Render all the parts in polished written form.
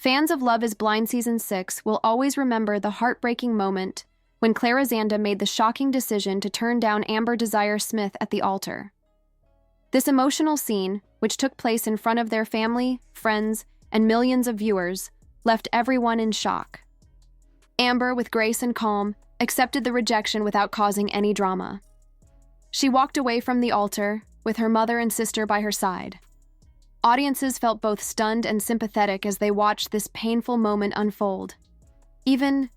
Fans of Love is Blind Season 6 will always remember the heartbreaking moment when Gravesande made the shocking decision to turn down Amber Desire Smith at the altar. This emotional scene, which took place in front of their family, friends, and millions of viewers, left everyone in shock. Amber, with grace and calm, accepted the rejection without causing any drama. She walked away from the altar, with her mother and sister by her side. Audiences felt both stunned and sympathetic as they watched this painful moment unfold. Even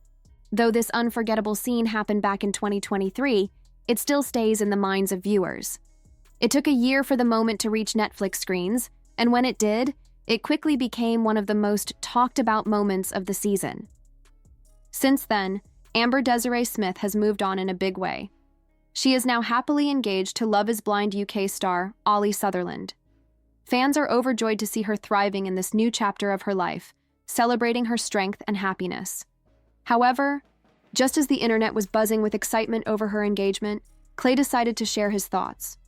though this unforgettable scene happened back in 2023, it still stays in the minds of viewers. It took a year for the moment to reach Netflix screens, and when it did, it quickly became one of the most talked-about moments of the season. Since then, Amber Desiree Smith has moved on in a big way. She is now happily engaged to Love is Blind UK star Ollie Sutherland. Fans are overjoyed to see her thriving in this new chapter of her life, celebrating her strength and happiness. However, just as the internet was buzzing with excitement over her engagement, Clay decided to share his thoughts.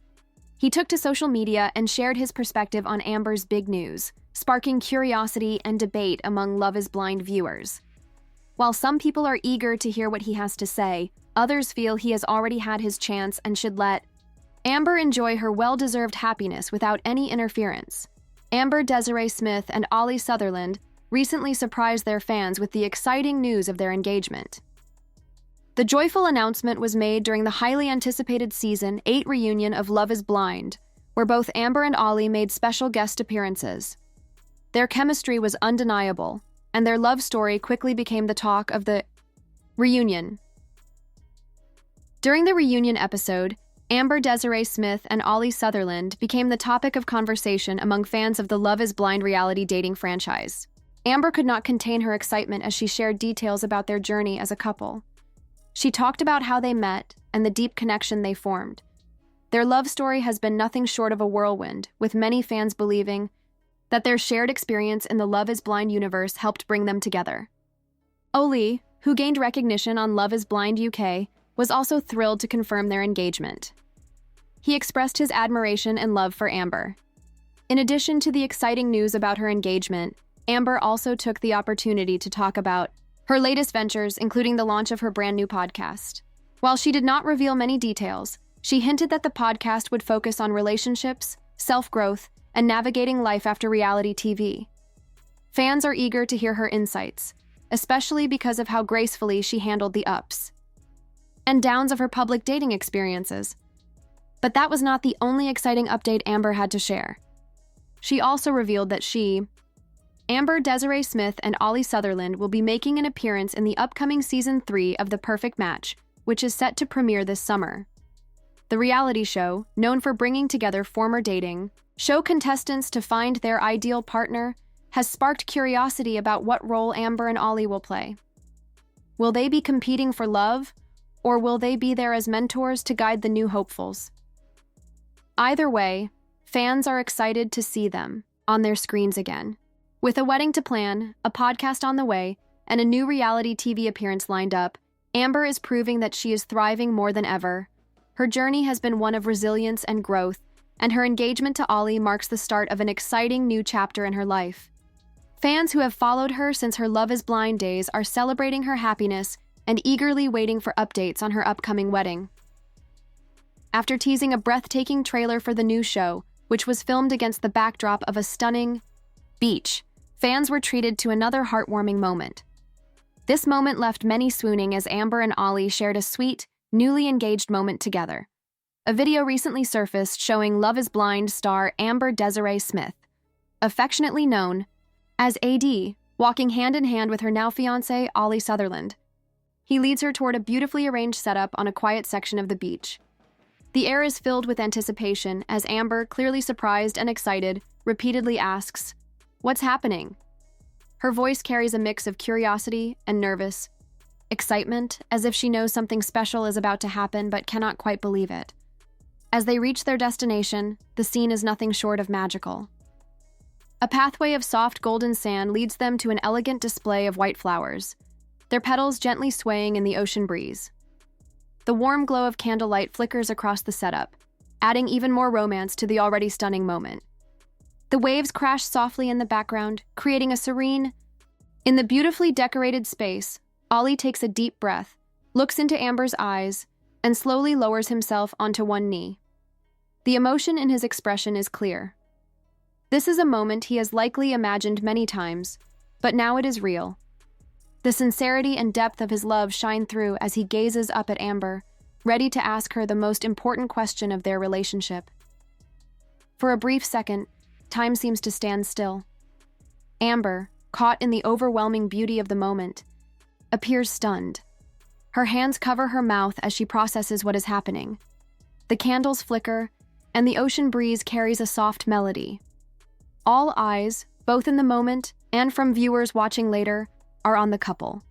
He took to social media and shared his perspective on Amber's big news, sparking curiosity and debate among Love is Blind viewers. While some people are eager to hear what he has to say, others feel he has already had his chance and should let Amber enjoy her well-deserved happiness without any interference. Amber Desiree Smith and Ollie Sutherland recently surprised their fans with the exciting news of their engagement. The joyful announcement was made during the highly anticipated Season 8 reunion of Love is Blind, where both Amber and Ollie made special guest appearances. Their chemistry was undeniable, and their love story quickly became the talk of the reunion. During the reunion episode, Amber Desiree Smith and Ollie Sutherland became the topic of conversation among fans of the Love is Blind reality dating franchise. Amber could not contain her excitement as she shared details about their journey as a couple. She talked about how they met and the deep connection they formed. Their love story has been nothing short of a whirlwind, with many fans believing that their shared experience in the Love is Blind universe helped bring them together. Ollie, who gained recognition on Love is Blind UK, was also thrilled to confirm their engagement. He expressed his admiration and love for Amber. In addition to the exciting news about her engagement, Amber also took the opportunity to talk about her latest ventures, including the launch of her brand new podcast. While she did not reveal many details, she hinted that the podcast would focus on relationships, self-growth, and navigating life after reality TV. Fans are eager to hear her insights, especially because of how gracefully she handled the ups and downs of her public dating experiences. But that was not the only exciting update Amber had to share. She also revealed that Amber Desiree Smith and Ollie Sutherland will be making an appearance in the upcoming Season 3 of The Perfect Match, which is set to premiere this summer. The reality show, known for bringing together former dating show contestants to find their ideal partner, has sparked curiosity about what role Amber and Ollie will play. Will they be competing for love, or will they be there as mentors to guide the new hopefuls? Either way, fans are excited to see them on their screens again. With a wedding to plan, a podcast on the way, and a new reality TV appearance lined up, Amber is proving that she is thriving more than ever. Her journey has been one of resilience and growth, and her engagement to Ollie marks the start of an exciting new chapter in her life. Fans who have followed her since her Love is Blind days are celebrating her happiness and eagerly waiting for updates on her upcoming wedding. After teasing a breathtaking trailer for the new show, which was filmed against the backdrop of a stunning beach, fans were treated to another heartwarming moment. This moment left many swooning as Amber and Ollie shared a sweet, newly engaged moment together. A video recently surfaced showing Love is Blind star Amber Desiree Smith, affectionately known as AD, walking hand-in-hand with her now-fiancé Ollie Sutherland. He leads her toward a beautifully arranged setup on a quiet section of the beach. The air is filled with anticipation as Amber, clearly surprised and excited, repeatedly asks, "What's happening?" Her voice carries a mix of curiosity and nervous excitement, as if she knows something special is about to happen but cannot quite believe it. As they reach their destination, the scene is nothing short of magical. A pathway of soft golden sand leads them to an elegant display of white flowers, their petals gently swaying in the ocean breeze. The warm glow of candlelight flickers across the setup, adding even more romance to the already stunning moment. The waves crash softly in the background, creating a serene In the beautifully decorated space, Ollie takes a deep breath, looks into Amber's eyes, and slowly lowers himself onto one knee. The emotion in his expression is clear. This is a moment he has likely imagined many times, but now it is real. The sincerity and depth of his love shine through as he gazes up at Amber, ready to ask her the most important question of their relationship. For a brief second, time seems to stand still. Amber, caught in the overwhelming beauty of the moment, appears stunned. Her hands cover her mouth as she processes what is happening. The candles flicker, and the ocean breeze carries a soft melody. All eyes, both in the moment and from viewers watching later, are on the couple.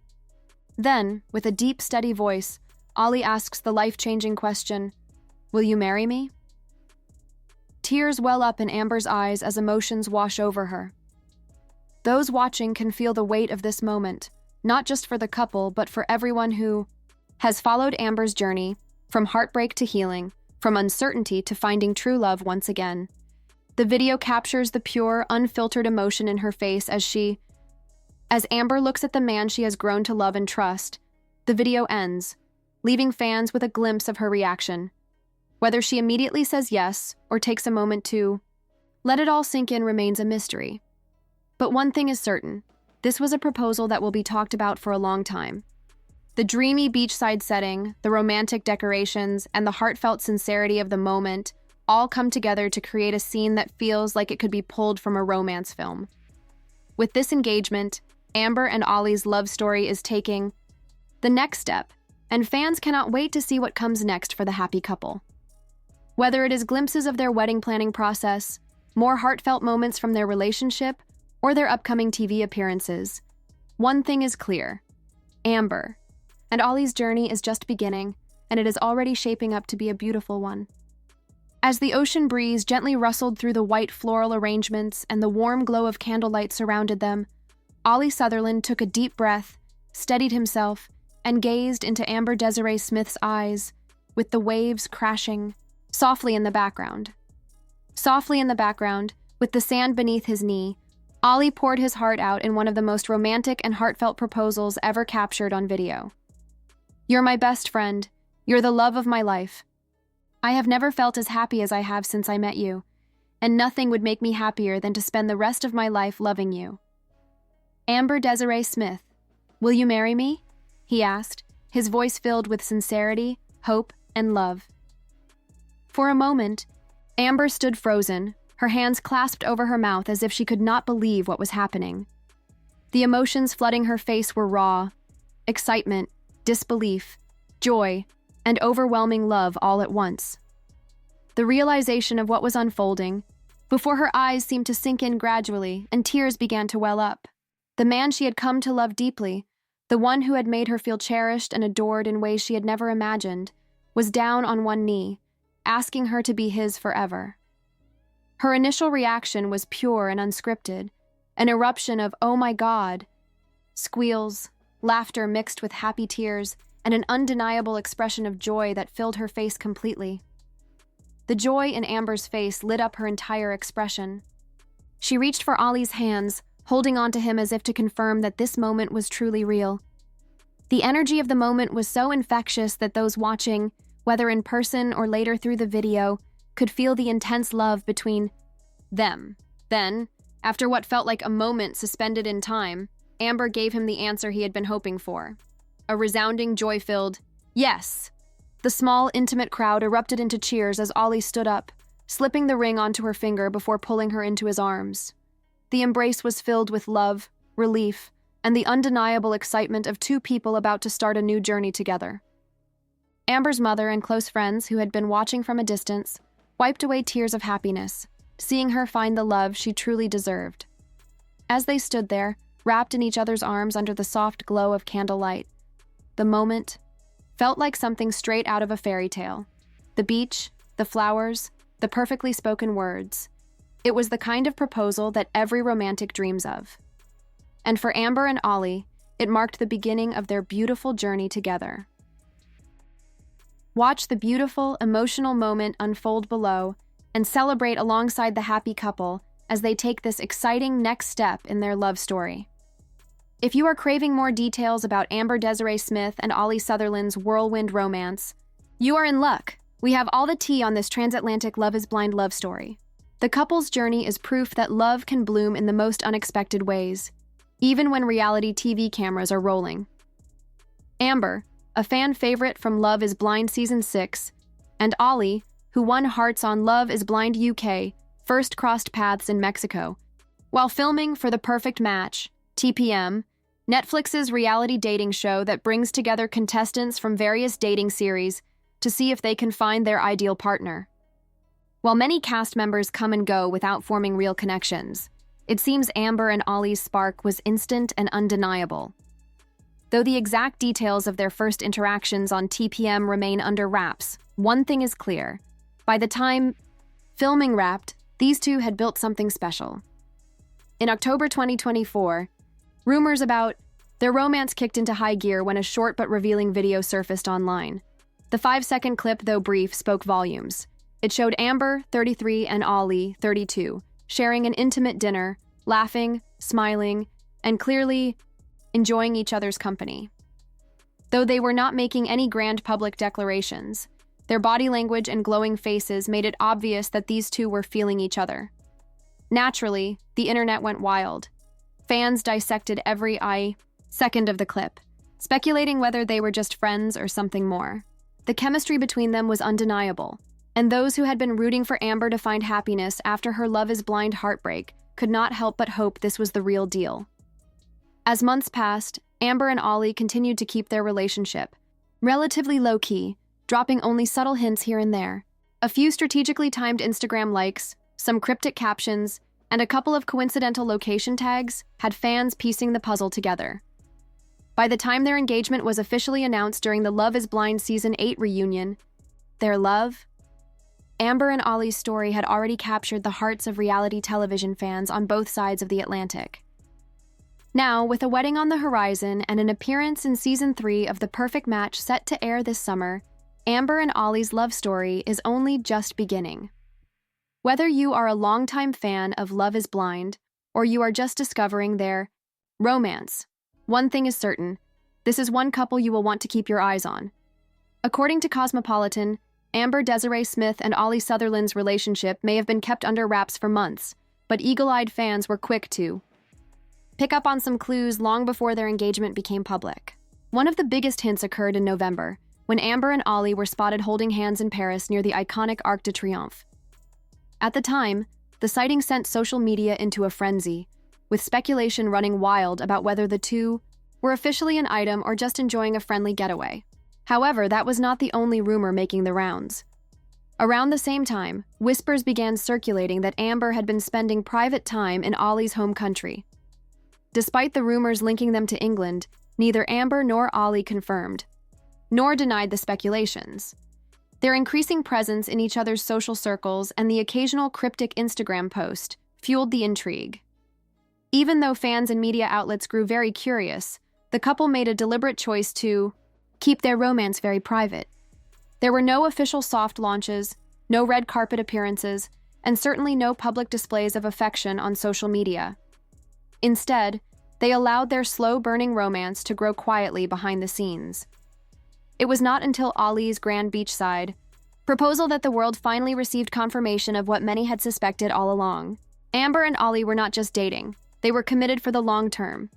Then, with a deep, steady voice, Ollie asks the life-changing question, "Will you marry me?" Tears well up in Amber's eyes as emotions wash over her. Those watching can feel the weight of this moment, not just for the couple, but for everyone who has followed Amber's journey, from heartbreak to healing, from uncertainty to finding true love once again. The video captures the pure, unfiltered emotion in her face as Amber looks at the man she has grown to love and trust. The video ends, leaving fans with a glimpse of her reaction. Whether she immediately says yes or takes a moment to let it all sink in remains a mystery. But one thing is certain, this was a proposal that will be talked about for a long time. The dreamy beachside setting, the romantic decorations, and the heartfelt sincerity of the moment all come together to create a scene that feels like it could be pulled from a romance film. With this engagement, Amber and Ollie's love story is taking the next step, and fans cannot wait to see what comes next for the happy couple. Whether it is glimpses of their wedding planning process, more heartfelt moments from their relationship, or their upcoming TV appearances, one thing is clear: Amber and Ollie's journey is just beginning, and it is already shaping up to be a beautiful one. As the ocean breeze gently rustled through the white floral arrangements and the warm glow of candlelight surrounded them, Ollie Sutherland took a deep breath, steadied himself, and gazed into Amber Desiree Smith's eyes, with the waves crashing softly in the background. Softly in the background, with the sand beneath his knee, Ollie poured his heart out in one of the most romantic and heartfelt proposals ever captured on video. "You're my best friend. You're the love of my life. I have never felt as happy as I have since I met you, and nothing would make me happier than to spend the rest of my life loving you. Amber Desiree Smith, will you marry me?" he asked, his voice filled with sincerity, hope, and love. For a moment, Amber stood frozen, her hands clasped over her mouth as if she could not believe what was happening. The emotions flooding her face were raw: excitement, disbelief, joy, and overwhelming love all at once. The realization of what was unfolding, before her eyes seemed to sink in gradually and tears began to well up. The man she had come to love deeply, the one who had made her feel cherished and adored in ways she had never imagined, was down on one knee, asking her to be his forever. Her initial reaction was pure and unscripted, an eruption of "oh my God," squeals, laughter mixed with happy tears, and an undeniable expression of joy that filled her face completely. The joy in Amber's face lit up her entire expression. She reached for Ollie's hands, holding onto him as if to confirm that this moment was truly real. The energy of the moment was so infectious that those watching, whether in person or later through the video, could feel the intense love between them. Then, after what felt like a moment suspended in time, Amber gave him the answer he had been hoping for. A resounding, joy-filled "yes." The small, intimate crowd erupted into cheers as Ollie stood up, slipping the ring onto her finger before pulling her into his arms. The embrace was filled with love, relief, and the undeniable excitement of two people about to start a new journey together. Amber's mother and close friends, who had been watching from a distance, wiped away tears of happiness, seeing her find the love she truly deserved. As they stood there, wrapped in each other's arms under the soft glow of candlelight, the moment felt like something straight out of a fairy tale. The beach, the flowers, the perfectly spoken words. It was the kind of proposal that every romantic dreams of. And for Amber and Ollie, it marked the beginning of their beautiful journey together. Watch the beautiful, emotional moment unfold below and celebrate alongside the happy couple as they take this exciting next step in their love story. If you are craving more details about Amber Desiree Smith and Ollie Sutherland's whirlwind romance, you are in luck. We have all the tea on this transatlantic Love is Blind love story. The couple's journey is proof that love can bloom in the most unexpected ways, even when reality TV cameras are rolling. Amber, a fan favorite from Love is Blind Season 6, and Ollie, who won hearts on Love is Blind UK, first crossed paths in Mexico. While filming for The Perfect Match, TPM, Netflix's reality dating show that brings together contestants from various dating series to see if they can find their ideal partner. While many cast members come and go without forming real connections, it seems Amber and Ollie's spark was instant and undeniable. Though the exact details of their first interactions on TPM remain under wraps, one thing is clear. By the time filming wrapped, these two had built something special. In October 2024, rumors about their romance kicked into high gear when a short but revealing video surfaced online. The 5-second clip, though brief, spoke volumes. It showed Amber, 33, and Ollie, 32, sharing an intimate dinner, laughing, smiling, and clearly enjoying each other's company. Though they were not making any grand public declarations, their body language and glowing faces made it obvious that these two were feeling each other. Naturally, the internet went wild. Fans dissected every second of the clip, speculating whether they were just friends or something more. The chemistry between them was undeniable, and those who had been rooting for Amber to find happiness after her Love is Blind heartbreak could not help but hope this was the real deal. As months passed, Amber and Ollie continued to keep their relationship relatively low-key, dropping only subtle hints here and there. A few strategically timed Instagram likes, some cryptic captions, and a couple of coincidental location tags had fans piecing the puzzle together. By the time their engagement was officially announced during the Love is Blind Season 8 reunion, their love, Amber and Ollie's story had already captured the hearts of reality television fans on both sides of the Atlantic. Now, with a wedding on the horizon and an appearance in Season 3 of The Perfect Match set to air this summer, Amber and Ollie's love story is only just beginning. Whether you are a longtime fan of Love is Blind or you are just discovering their romance, one thing is certain, this is one couple you will want to keep your eyes on. According to Cosmopolitan, Amber Desiree Smith and Ollie Sutherland's relationship may have been kept under wraps for months, but eagle-eyed fans were quick to pick up on some clues long before their engagement became public. One of the biggest hints occurred in November, when Amber and Ollie were spotted holding hands in Paris near the iconic Arc de Triomphe. At the time, the sighting sent social media into a frenzy, with speculation running wild about whether the two were officially an item or just enjoying a friendly getaway. However, that was not the only rumor making the rounds. Around the same time, whispers began circulating that Amber had been spending private time in Ollie's home country. Despite the rumors linking them to England, neither Amber nor Ollie confirmed, nor denied the speculations. Their increasing presence in each other's social circles and the occasional cryptic Instagram post fueled the intrigue. Even though fans and media outlets grew very curious, the couple made a deliberate choice to keep their romance very private. There were no official soft launches, no red carpet appearances, and certainly no public displays of affection on social media. Instead, they allowed their slow-burning romance to grow quietly behind the scenes. It was not until Ollie's grand beachside proposal that the world finally received confirmation of what many had suspected all along. Amber and Ollie were not just dating, they were committed for the long term.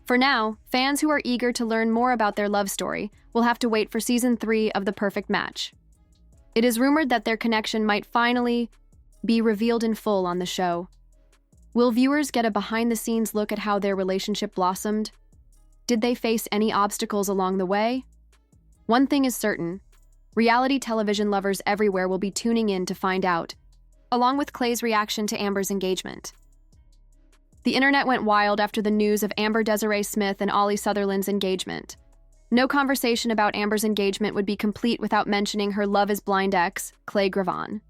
For now, fans who are eager to learn more about their love story will have to wait for Season 3 of The Perfect Match. It is rumored that their connection might finally be revealed in full on the show. Will viewers get a behind-the-scenes look at how their relationship blossomed? Did they face any obstacles along the way? One thing is certain, reality television lovers everywhere will be tuning in to find out, along with Clay's reaction to Amber's engagement. The internet went wild after the news of Amber Desiree Smith and Ollie Sutherland's engagement. No conversation about Amber's engagement would be complete without mentioning her Love is Blind ex, Clay Gravesande.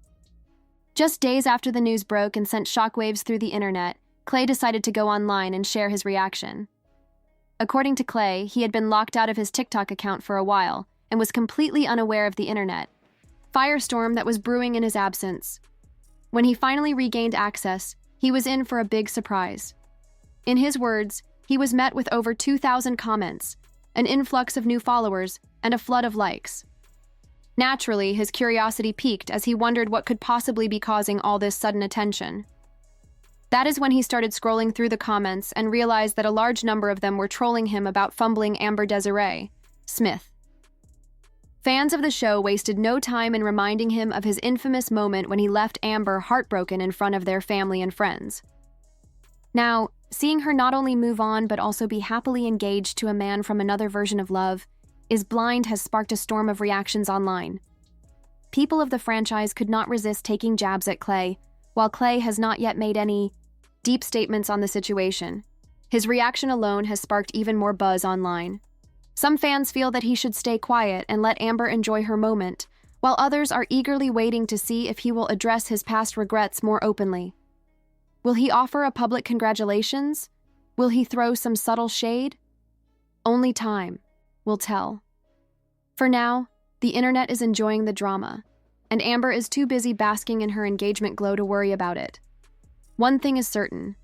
Just days after the news broke and sent shockwaves through the internet, Clay decided to go online and share his reaction. According to Clay, he had been locked out of his TikTok account for a while and was completely unaware of the internet, firestorm that was brewing in his absence. When he finally regained access, he was in for a big surprise. In his words, he was met with over 2,000 comments, an influx of new followers, and a flood of likes. Naturally, his curiosity piqued as he wondered what could possibly be causing all this sudden attention. That is when he started scrolling through the comments and realized that a large number of them were trolling him about fumbling Amber Desiree Smith. Fans of the show wasted no time in reminding him of his infamous moment when he left Amber heartbroken in front of their family and friends. Now, seeing her not only move on but also be happily engaged to a man from another version of Love Is Blind has sparked a storm of reactions online. People of the franchise could not resist taking jabs at Clay, while Clay has not yet made any deep statements on the situation. His reaction alone has sparked even more buzz online. Some fans feel that he should stay quiet and let Amber enjoy her moment, while others are eagerly waiting to see if he will address his past regrets more openly. Will he offer a public congratulations? Will he throw some subtle shade? Only time will tell. For now, the internet is enjoying the drama, and Amber is too busy basking in her engagement glow to worry about it. One thing is certain.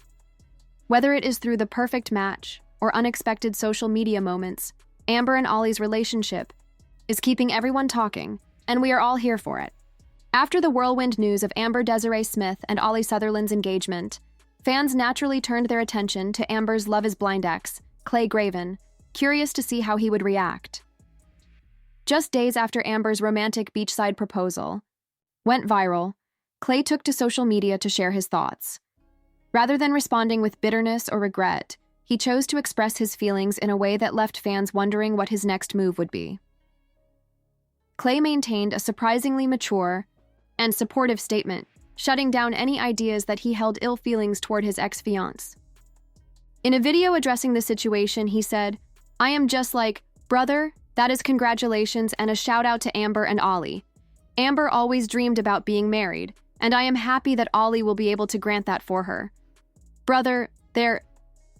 Whether it is through the perfect match or unexpected social media moments, Amber and Ollie's relationship is keeping everyone talking, and we are all here for it. After the whirlwind news of Amber Desiree Smith and Ollie Sutherland's engagement, fans naturally turned their attention to Amber's Love Is Blind ex, Clay Graven, curious to see how he would react. Just days after Amber's romantic beachside proposal went viral, Clay took to social media to share his thoughts. Rather than responding with bitterness or regret, he chose to express his feelings in a way that left fans wondering what his next move would be. Clay maintained a surprisingly mature and supportive statement, shutting down any ideas that he held ill feelings toward his ex-fiancée. In a video addressing the situation, he said, "I am just like, brother, that is congratulations and a shout out to Amber and Ollie. Amber always dreamed about being married, and I am happy that Ollie will be able to grant that for her. Brother, there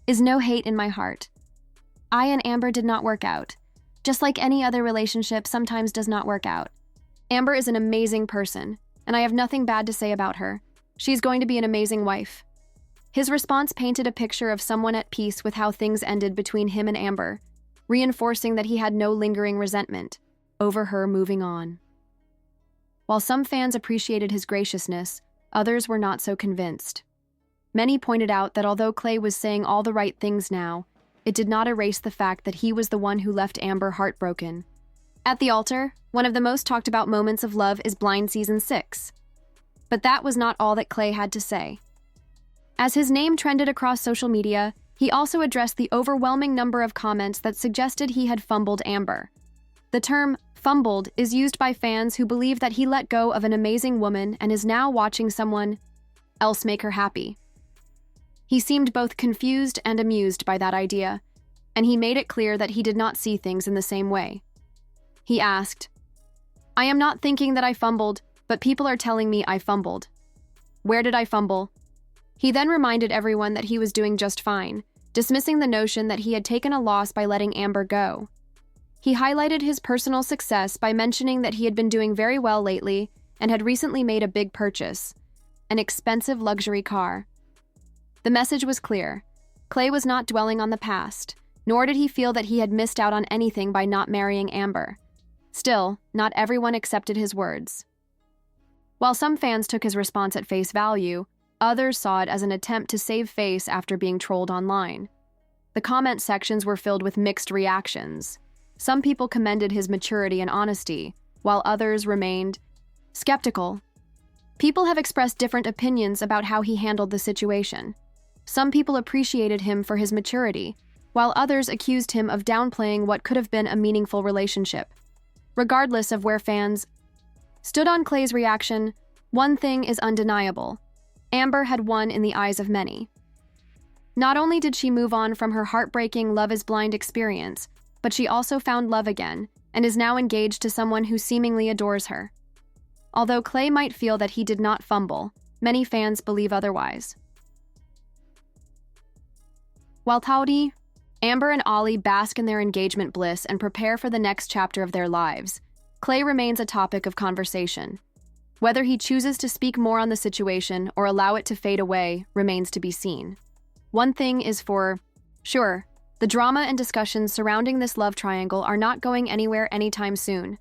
is no hate in my heart. I and Amber did not work out. Just like any other relationship sometimes does not work out. Amber is an amazing person, and I have nothing bad to say about her. She's going to be an amazing wife." His response painted a picture of someone at peace with how things ended between him and Amber, reinforcing that he had no lingering resentment over her moving on. While some fans appreciated his graciousness, others were not so convinced. Many pointed out that although Clay was saying all the right things now, it did not erase the fact that he was the one who left Amber heartbroken. At the altar, one of the most talked about moments of Love Is Blind Season 6. But that was not all that Clay had to say. As his name trended across social media, he also addressed the overwhelming number of comments that suggested he had fumbled Amber. The term fumbled is used by fans who believe that he let go of an amazing woman and is now watching someone else make her happy. He seemed both confused and amused by that idea, and he made it clear that he did not see things in the same way. He asked, "I am not thinking that I fumbled, but people are telling me I fumbled. Where did I fumble?" He then reminded everyone that he was doing just fine, dismissing the notion that he had taken a loss by letting Amber go. He highlighted his personal success by mentioning that he had been doing very well lately and had recently made a big purchase, an expensive luxury car. The message was clear. Clay was not dwelling on the past, nor did he feel that he had missed out on anything by not marrying Amber. Still, not everyone accepted his words. While some fans took his response at face value, others saw it as an attempt to save face after being trolled online. The comment sections were filled with mixed reactions. Some people commended his maturity and honesty, while others remained skeptical. People have expressed different opinions about how he handled the situation. Some people appreciated him for his maturity, while others accused him of downplaying what could have been a meaningful relationship. Regardless of where fans stood on Clay's reaction, one thing is undeniable. Amber had won in the eyes of many. Not only did she move on from her heartbreaking Love Is Blind experience, but she also found love again and is now engaged to someone who seemingly adores her. Although Clay might feel that he did not fumble, many fans believe otherwise. While Taudi, Amber and Ollie bask in their engagement bliss and prepare for the next chapter of their lives, Clay remains a topic of conversation. Whether he chooses to speak more on the situation or allow it to fade away remains to be seen. One thing is for Sure, the drama and discussions surrounding this love triangle are not going anywhere anytime soon,